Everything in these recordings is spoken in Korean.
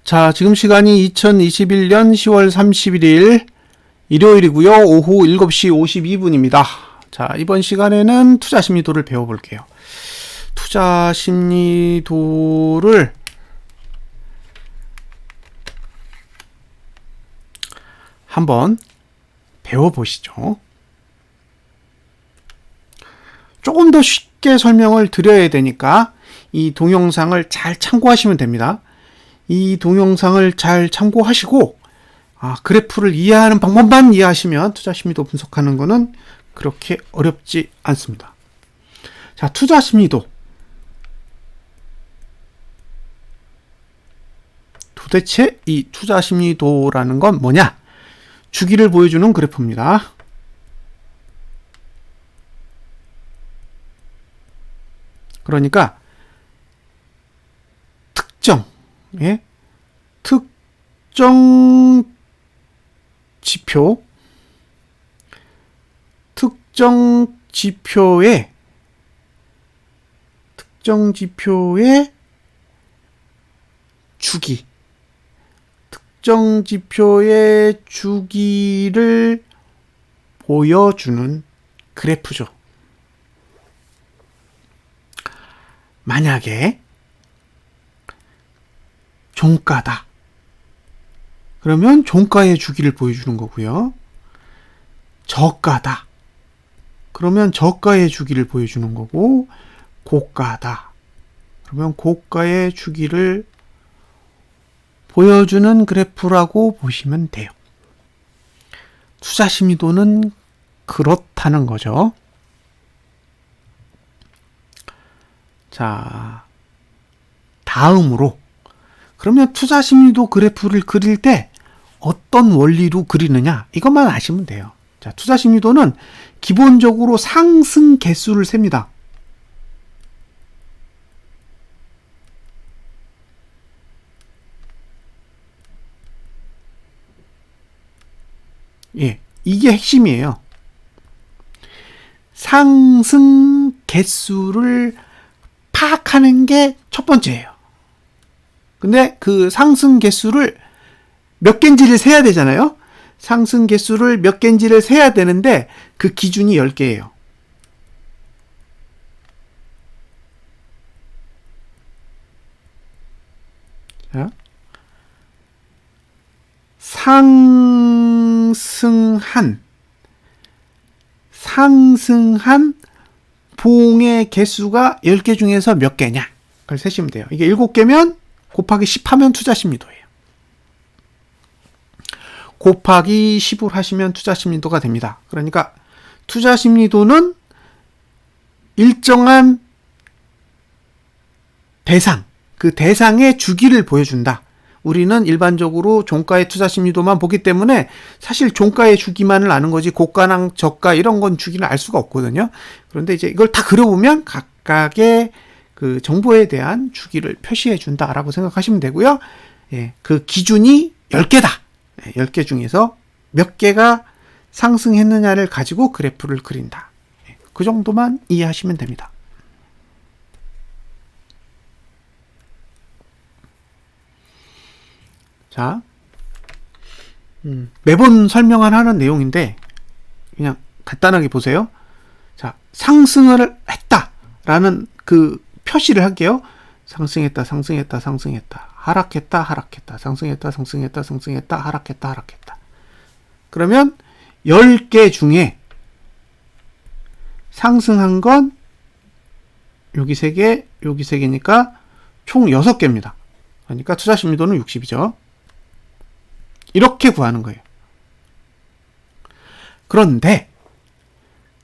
자, 지금 시간이 2021년 10월 31일 일요일이고요. 오후 7시 52분입니다. 자, 이번 시간에는 투자 심리도를 배워볼게요. 투자 심리도를 한번 배워보시죠. 조금 더 쉽게 설명을 드려야 되니까 이 동영상을 잘 참고하시면 됩니다. 이 동영상을 잘 참고하시고 그래프를 이해하는 방법만 이해하시면 투자심리도 분석하는 거는 그렇게 어렵지 않습니다. 자, 투자심리도 도대체 이 투자심리도라는 건 뭐냐? 주기를 보여주는 그래프입니다. 그러니까 특정 지표의 주기, 특정 지표의 주기를 보여주는 그래프죠. 만약에 종가다. 그러면 종가의 주기를 보여주는 거고요. 저가다. 그러면 저가의 주기를 보여주는 거고, 고가다. 그러면 고가의 주기를 보여주는 그래프라고 보시면 돼요. 투자 심리도는 그렇다는 거죠. 자, 다음으로 그러면 투자 심리도 그래프를 그릴 때 어떤 원리로 그리느냐, 이것만 아시면 돼요. 자, 투자 심리도는 기본적으로 상승 개수를 셉니다. 예, 이게 핵심이에요. 상승 개수를 파악하는 게 첫 번째예요. 근데 그 상승 개수를 몇 개인지를 세야 되잖아요. 상승 개수를 몇 개인지를 세야 되는데 그 기준이 10개예요. 자, 상승한 봉의 개수가 10개 중에서 몇 개냐? 그걸 세시면 돼요. 이게 7개면 곱하기 10 하면 투자심리도예요. 곱하기 10을 하시면 투자심리도가 됩니다. 그러니까 투자심리도는 일정한 대상, 그 대상의 주기를 보여준다. 우리는 일반적으로 종가의 투자심리도만 보기 때문에 사실 종가의 주기만을 아는 거지 고가랑 저가 이런 건 주기를 알 수가 없거든요. 그런데 이제 이걸 다 그려보면 각각의 그 정보에 대한 주기를 표시해 준다라고 생각하시면 되고요. 예, 그 기준이 10개다. 10개 중에서 몇 개가 상승했느냐를 가지고 그래프를 그린다. 그 정도만 이해하시면 됩니다. 자, 매번 설명을 하는 내용인데 그냥 간단하게 보세요. 자, 상승을 했다라는 그 표시를 할게요. 상승했다, 하락했다, 하락했다. 그러면 10개 중에 상승한 건 여기 3개, 여기 3개니까 총 6개입니다. 그러니까 투자심리도는 60이죠. 이렇게 구하는 거예요. 그런데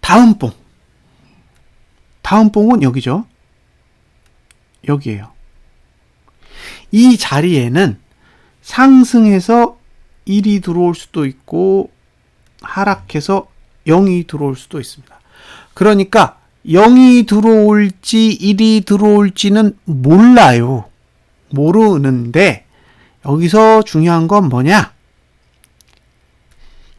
다음 봉은 여기죠. 여기에요. 이 자리에는 상승해서 1이 들어올 수도 있고 하락해서 0이 들어올 수도 있습니다. 그러니까 0이 들어올지 1이 들어올지는 몰라요. 모르는데 여기서 중요한 건 뭐냐?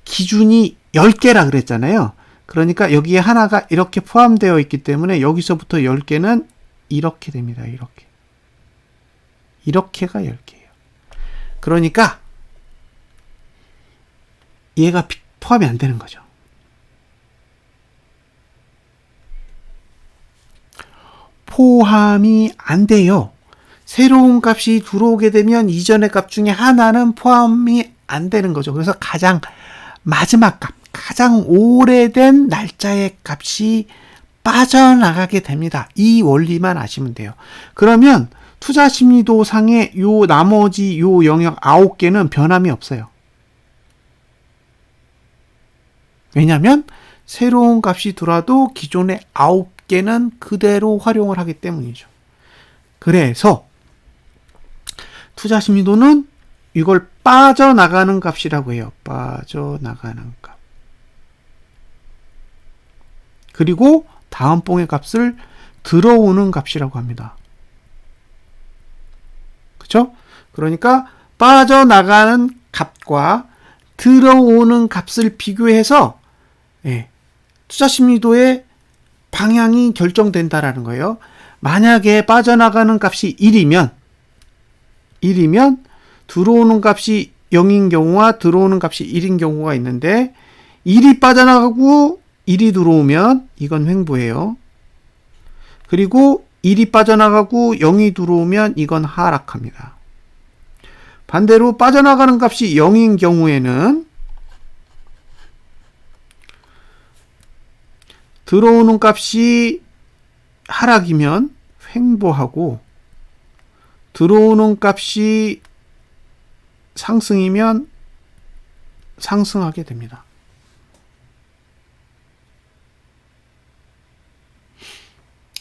기준이 10개라 그랬잖아요. 그러니까 여기에 하나가 이렇게 포함되어 있기 때문에 여기서부터 10개는 이렇게 됩니다. 이렇게가 10개예요. 그러니까 얘가 포함이 안 되는 거죠. 포함이 안 돼요. 새로운 값이 들어오게 되면 이전의 값 중에 하나는 포함이 안 되는 거죠. 그래서 가장 마지막 값, 가장 오래된 날짜의 값이 빠져나가게 됩니다. 이 원리만 아시면 돼요. 그러면 투자심리도상의 요 나머지 요 영역 9개는 변함이 없어요. 왜냐하면 새로운 값이 들어와도 기존의 9개는 그대로 활용을 하기 때문이죠. 그래서 투자심리도는 이걸 빠져나가는 값이라고 해요. 빠져나가는 값. 그리고 다음 봉의 값을 들어오는 값이라고 합니다. 그렇죠? 그러니까 빠져나가는 값과 들어오는 값을 비교해서 투자심리도의 방향이 결정된다라는 거예요. 만약에 빠져나가는 값이 1이면 들어오는 값이 0인 경우와 들어오는 값이 1인 경우가 있는데 1이 빠져나가고 1이 들어오면 이건 횡보예요. 그리고 1이 빠져나가고 0이 들어오면 이건 하락합니다. 반대로 빠져나가는 값이 0인 경우에는 들어오는 값이 하락이면 횡보하고 들어오는 값이 상승이면 상승하게 됩니다.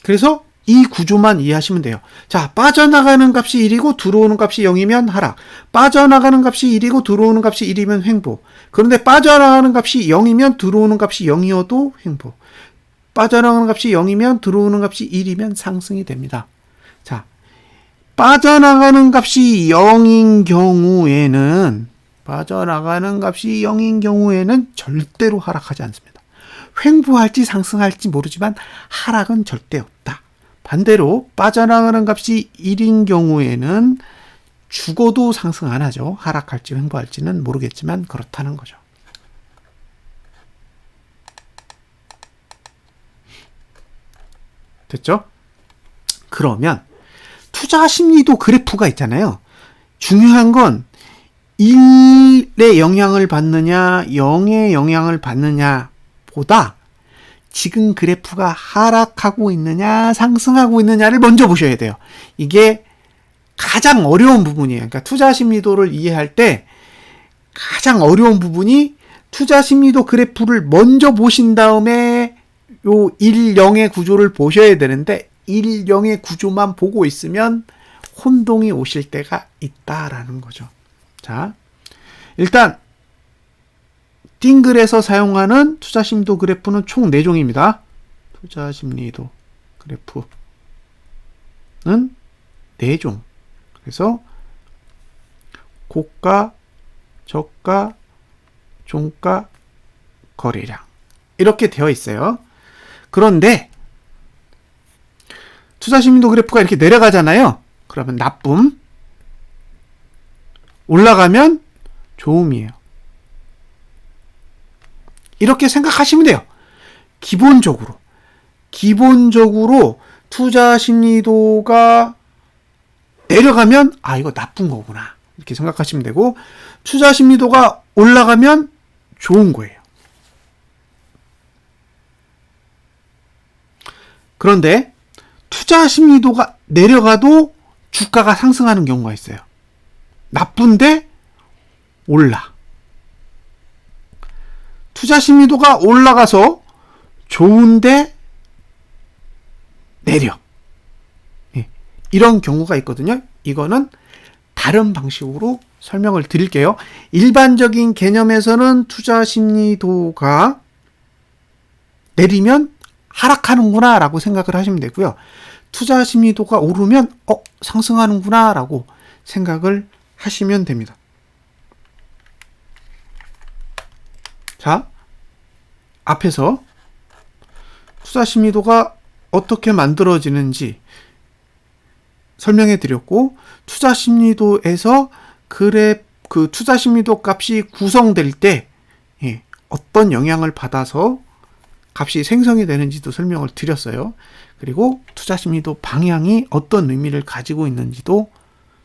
그래서 이 구조만 이해하시면 돼요. 자, 빠져나가는 값이 1이고 들어오는 값이 0이면 하락. 빠져나가는 값이 1이고 들어오는 값이 1이면 횡보. 그런데 빠져나가는 값이 0이면 들어오는 값이 0이어도 횡보. 빠져나가는 값이 0이면 들어오는 값이 1이면 상승이 됩니다. 자, 빠져나가는 값이 0인 경우에는 절대로 하락하지 않습니다. 횡보할지 상승할지 모르지만 하락은 절대 없다. 반대로 빠져나가는 값이 1인 경우에는 죽어도 상승 안 하죠. 하락할지 횡보할지는 모르겠지만 그렇다는 거죠. 됐죠? 그러면 투자심리도 그래프가 있잖아요. 중요한 건 1의 영향을 받느냐 0의 영향을 받느냐 보다 지금 그래프가 하락하고 있느냐 상승하고 있느냐를 먼저 보셔야 돼요. 이게 가장 어려운 부분이에요. 그러니까 투자심리도를 이해할 때 가장 어려운 부분이 투자심리도 그래프를 먼저 보신 다음에 요 1, 0의 구조를 보셔야 되는데 1, 0의 구조만 보고 있으면 혼동이 오실 때가 있다라는 거죠. 자, 일단 띵글에서 사용하는 투자심리도 그래프는 총 4종입니다. 투자심리도 그래프는 4종. 그래서 고가, 저가, 종가, 거래량 이렇게 되어 있어요. 그런데 투자심리도 그래프가 이렇게 내려가잖아요. 그러면 나쁨, 올라가면 좋음이에요. 이렇게 생각하시면 돼요. 기본적으로 투자심리도가 내려가면 이거 나쁜 거구나 이렇게 생각하시면 되고, 투자심리도가 올라가면 좋은 거예요. 그런데 투자심리도가 내려가도 주가가 상승하는 경우가 있어요. 나쁜데 올라. 투자심리도가 올라가서 좋은데 내려. 이런 경우가 있거든요. 이거는 다른 방식으로 설명을 드릴게요. 일반적인 개념에서는 투자심리도가 내리면 하락하는구나 라고 생각을 하시면 되고요. 투자심리도가 오르면 상승하는구나 라고 생각을 하시면 됩니다. 자, 앞에서 투자심리도가 어떻게 만들어지는지 설명해 드렸고, 투자심리도에서 그 투자 심리도 값이 구성될 때 어떤 영향을 받아서 값이 생성이 되는지도 설명을 드렸어요. 그리고 투자 심리도 방향이 어떤 의미를 가지고 있는지도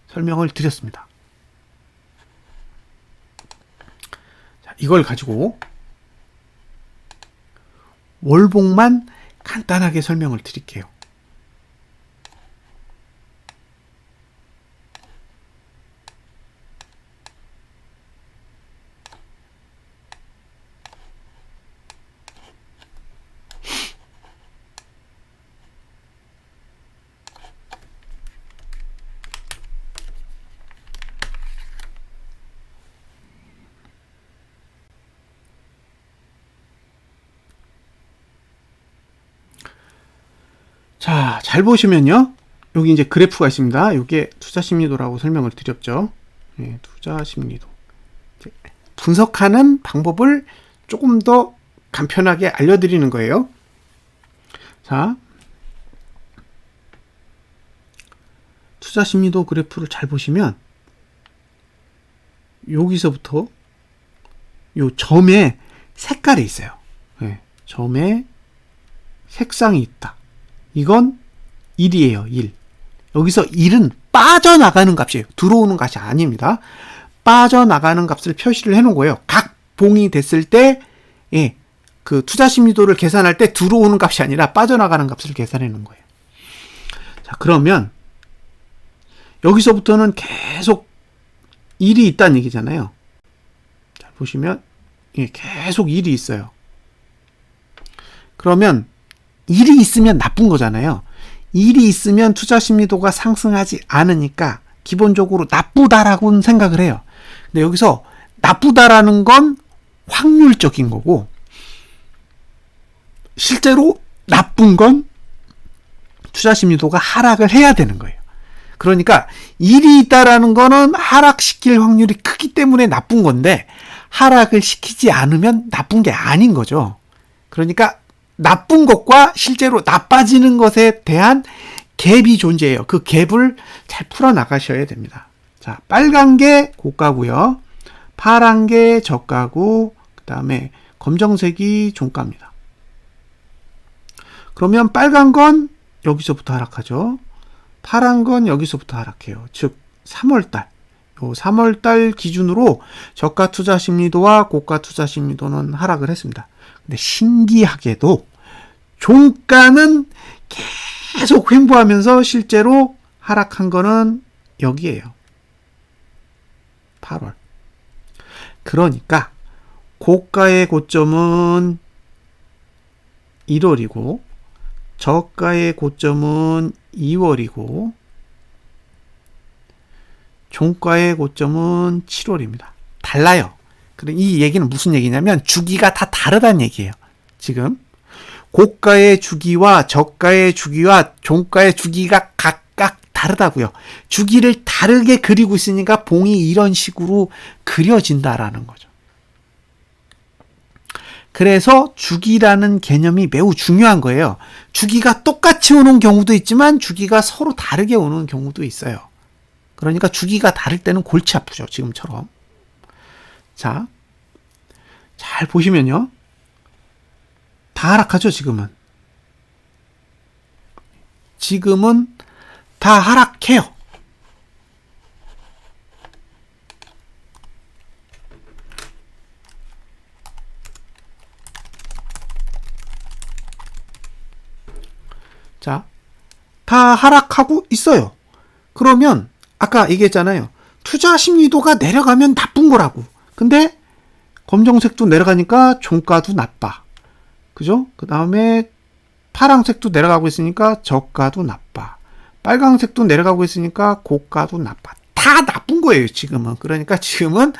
설명을 드렸습니다. 자, 이걸 가지고 월봉만 간단하게 설명을 드릴게요. 자, 잘 보시면요. 여기 이제 그래프가 있습니다. 이게 투자 심리도라고 설명을 드렸죠. 투자 심리도. 분석하는 방법을 조금 더 간편하게 알려드리는 거예요. 자, 투자 심리도 그래프를 잘 보시면 여기서부터 요 점에 색깔이 있어요. 점에 색상이 있다. 이건 1이에요. 1. 여기서 1은 빠져나가는 값이에요. 들어오는 값이 아닙니다. 빠져나가는 값을 표시를 해놓은 거예요. 각 봉이 됐을 때, 그 투자 심리도를 계산할 때 들어오는 값이 아니라 빠져나가는 값을 계산해 놓은 거예요. 자, 그러면 여기서부터는 계속 1이 있다는 얘기잖아요. 자, 보시면 계속 1이 있어요. 그러면 1이 있으면 나쁜 거잖아요. 1이 있으면 투자 심리도가 상승하지 않으니까 기본적으로 나쁘다라고는 생각을 해요. 근데 여기서 나쁘다라는 건 확률적인 거고, 실제로 나쁜 건 투자 심리도가 하락을 해야 되는 거예요. 그러니까 1이 있다라는 거는 하락시킬 확률이 크기 때문에 나쁜 건데, 하락을 시키지 않으면 나쁜 게 아닌 거죠. 그러니까 나쁜 것과 실제로 나빠지는 것에 대한 갭이 존재해요. 그 갭을 잘 풀어 나가셔야 됩니다. 자, 빨간 게 고가고요. 파란 게 저가고, 그 다음에 검정색이 종가입니다. 그러면 빨간 건 여기서부터 하락하죠. 파란 건 여기서부터 하락해요. 즉 3월달. 요 3월달 기준으로 저가 투자 심리도와 고가 투자 심리도는 하락을 했습니다. 근데 신기하게도 종가는 계속 횡보하면서 실제로 하락한 거는 여기에요. 8월. 그러니까 고가의 고점은 1월이고 저가의 고점은 2월이고 종가의 고점은 7월입니다. 달라요. 이 얘기는 무슨 얘기냐면 주기가 다 다르다는 얘기예요. 지금 고가의 주기와 저가의 주기와 종가의 주기가 각각 다르다고요. 주기를 다르게 그리고 있으니까 봉이 이런 식으로 그려진다라는 거죠. 그래서 주기라는 개념이 매우 중요한 거예요. 주기가 똑같이 오는 경우도 있지만 주기가 서로 다르게 오는 경우도 있어요. 그러니까 주기가 다를 때는 골치 아프죠. 지금처럼. 자, 잘 보시면요. 다 하락하죠, 지금은. 지금은 다 하락해요. 자, 다 하락하고 있어요. 그러면 아까 얘기했잖아요. 투자 심리도가 내려가면 나쁜 거라고. 근데 검정색도 내려가니까 종가도 나빠. 그죠? 그 다음에 파란색도 내려가고 있으니까 저가도 나빠. 빨강색도 내려가고 있으니까 고가도 나빠. 다 나쁜 거예요, 지금은. 그러니까 지금은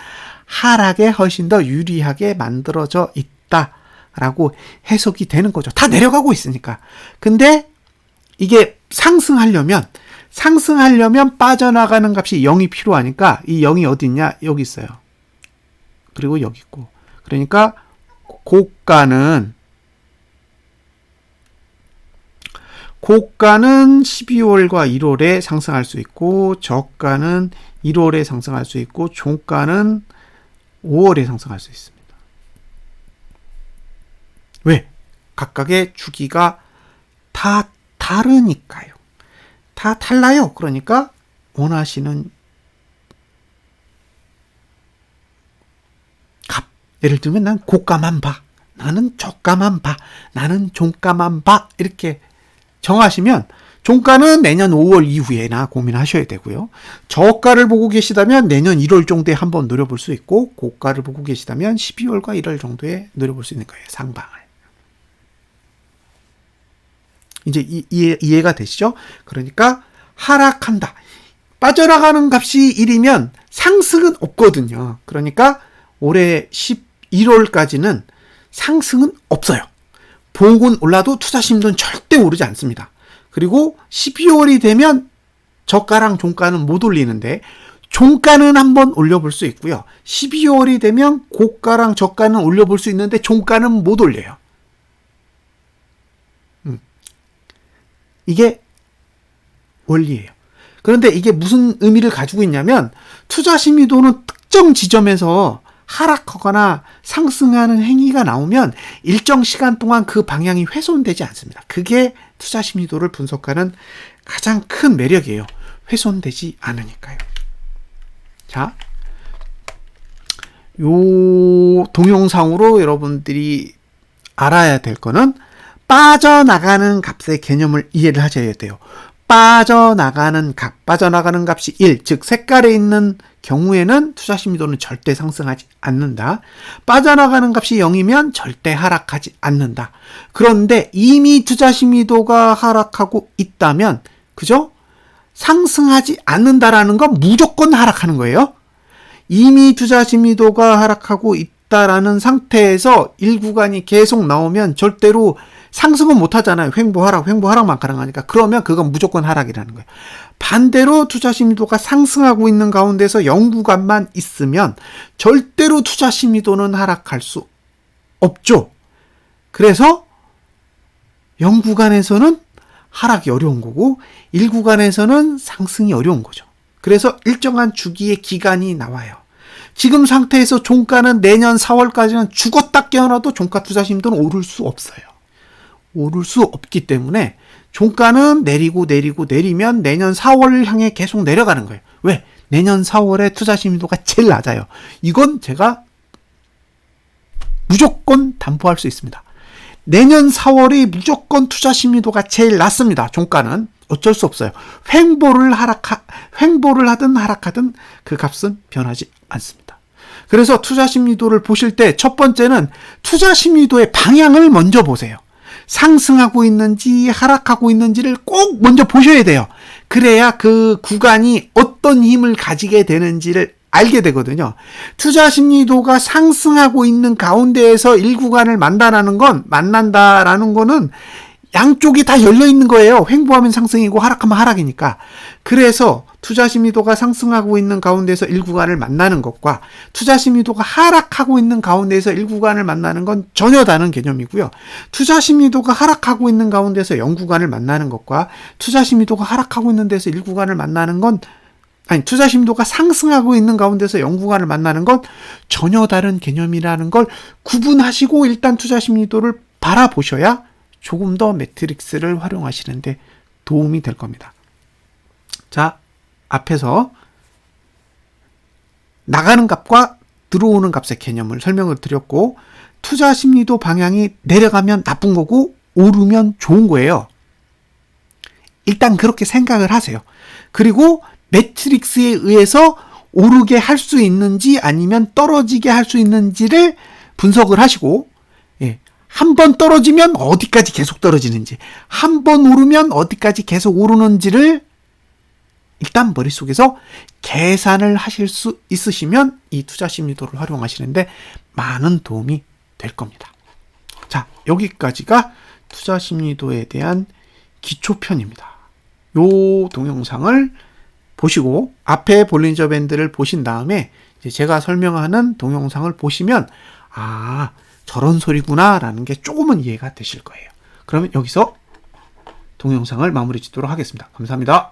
하락에 훨씬 더 유리하게 만들어져 있다라고 해석이 되는 거죠. 다 내려가고 있으니까. 근데 이게 상승하려면 빠져나가는 값이 0이 필요하니까 이 0이 어디 있냐? 여기 있어요. 그리고 여기 있고. 그러니까 고가는 12월과 1월에 상승할 수 있고 저가는 1월에 상승할 수 있고 종가는 5월에 상승할 수 있습니다. 왜? 각각의 주기가 다 다르니까요. 다 달라요. 그러니까 원하시는 값, 예를 들면 난 고가만 봐, 나는 저가만 봐, 나는 종가만 봐, 이렇게 정하시면 종가는 내년 5월 이후에나 고민하셔야 되고요. 저가를 보고 계시다면 내년 1월 정도에 한번 노려볼 수 있고 고가를 보고 계시다면 12월과 1월 정도에 노려볼 수 있는 거예요. 상방을. 이제 이해가 되시죠? 그러니까 하락한다. 빠져나가는 값이 1이면 상승은 없거든요. 그러니까 올해 11월까지는 상승은 없어요. 보옥은 올라도 투자심도는 절대 오르지 않습니다. 그리고 12월이 되면 저가랑 종가는 못 올리는데 종가는 한번 올려볼 수 있고요. 12월이 되면 고가랑 저가는 올려볼 수 있는데 종가는 못 올려요. 이게 원리예요. 그런데 이게 무슨 의미를 가지고 있냐면 투자 심리도는 특정 지점에서 하락하거나 상승하는 행위가 나오면 일정 시간 동안 그 방향이 훼손되지 않습니다. 그게 투자 심리도를 분석하는 가장 큰 매력이에요. 훼손되지 않으니까요. 자, 요 동영상으로 여러분들이 알아야 될 거는 빠져나가는 값의 개념을 이해를 하셔야 돼요. 빠져나가는 값이 1, 즉 색깔에 있는 경우에는 투자 심리도는 절대 상승하지 않는다. 빠져나가는 값이 0이면 절대 하락하지 않는다. 그런데 이미 투자 심리도가 하락하고 있다면, 그죠? 상승하지 않는다라는 건 무조건 하락하는 거예요. 이미 투자 심리도가 하락하고 있다라는 상태에서 1구간이 계속 나오면 절대로 상승은 못 하잖아요. 횡보하락만 가능하니까. 그러면 그건 무조건 하락이라는 거예요. 반대로 투자 심리도가 상승하고 있는 가운데서 0구간만 있으면 절대로 투자 심리도는 하락할 수 없죠. 그래서 0구간에서는 하락이 어려운 거고 1구간에서는 상승이 어려운 거죠. 그래서 일정한 주기의 기간이 나와요. 지금 상태에서 종가는 내년 4월까지는 죽었다 깨어나도 종가 투자 심리도는 오를 수 없어요. 오를 수 없기 때문에 종가는 내리면 내년 4월을 향해 계속 내려가는 거예요. 왜? 내년 4월에 투자 심리도가 제일 낮아요. 이건 제가 무조건 담보할 수 있습니다. 내년 4월이 무조건 투자 심리도가 제일 낮습니다. 종가는 어쩔 수 없어요. 횡보를 하든 하락하든 그 값은 변하지 않습니다. 그래서 투자 심리도를 보실 때 첫 번째는 투자 심리도의 방향을 먼저 보세요. 상승하고 있는지 하락하고 있는지를 꼭 먼저 보셔야 돼요. 그래야 그 구간이 어떤 힘을 가지게 되는지를 알게 되거든요. 투자 심리도가 상승하고 있는 가운데에서 1구간을 만난다라는 거는 양쪽이 다 열려 있는 거예요. 횡보하면 상승이고 하락하면 하락이니까. 그래서 투자 심리도가 상승하고 있는 가운데서 1구간을 만나는 것과 투자 심리도가 하락하고 있는 가운데서 1구간을 만나는 건 전혀 다른 개념이고요. 투자 심리도가 하락하고 있는 가운데서 0구간을 만나는 것과 투자 심리도가 하락하고 있는 데서 1구간을 만나는 건 투자 심리도가 상승하고 있는 가운데서 0구간을 만나는 건 전혀 다른 개념이라는 걸 구분하시고 일단 투자 심리도를 바라보셔야 조금 더 매트릭스를 활용하시는데 도움이 될 겁니다. 자, 앞에서 나가는 값과 들어오는 값의 개념을 설명을 드렸고 투자 심리도 방향이 내려가면 나쁜 거고 오르면 좋은 거예요. 일단 그렇게 생각을 하세요. 그리고 매트릭스에 의해서 오르게 할 수 있는지 아니면 떨어지게 할 수 있는지를 분석을 하시고 한 번 떨어지면 어디까지 계속 떨어지는지 한 번 오르면 어디까지 계속 오르는지를 일단 머릿속에서 계산을 하실 수 있으시면 이 투자 심리도를 활용하시는데 많은 도움이 될 겁니다. 자, 여기까지가 투자 심리도에 대한 기초편입니다. 요 동영상을 보시고 앞에 볼린저 밴드를 보신 다음에 이제 제가 설명하는 동영상을 보시면 저런 소리구나 라는 게 조금은 이해가 되실 거예요. 그러면 여기서 동영상을 마무리 짓도록 하겠습니다. 감사합니다.